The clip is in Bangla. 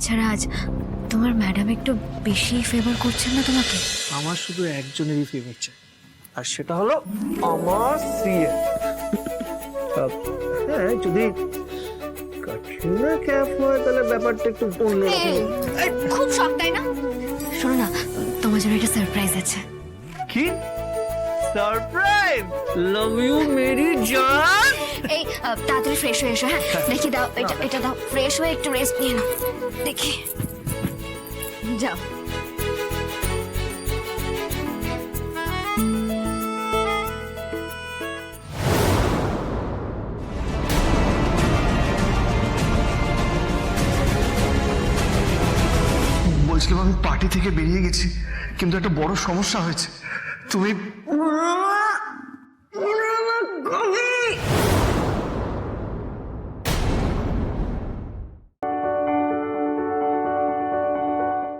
তাছাড়া আজ তোমার ম্যাডাম একটু বেশি ফেভার করছেন না তোমাকে? আমার শুধু একজনেরই ফেভার চাই, আর সেটা হলো আমার সিএ। হ্যাঁ, যদি কাটরিনা ক্যাফ হয় তাহলে ব্যাপারটা একটু অন্যরকম। খুব শখ, তাই না? শোনো না, তোমার জন্য একটা সারপ্রাইজ আছে। কি সারপ্রাইজ? লাভ ইউ মেরি জান। এই তাড়াতাড়ি ফ্রেশ হয়ে এসো। হ্যাঁ, দেখি দাও, এটা দাও, ফ্রেশ হয়ে একটু রেস্ট নিয়ে নাও। দেখি, যাও। বলছিলাম আমি পার্টি থেকে বেরিয়ে গেছি, কিন্তু একটা বড় সমস্যা হয়েছে। তুমি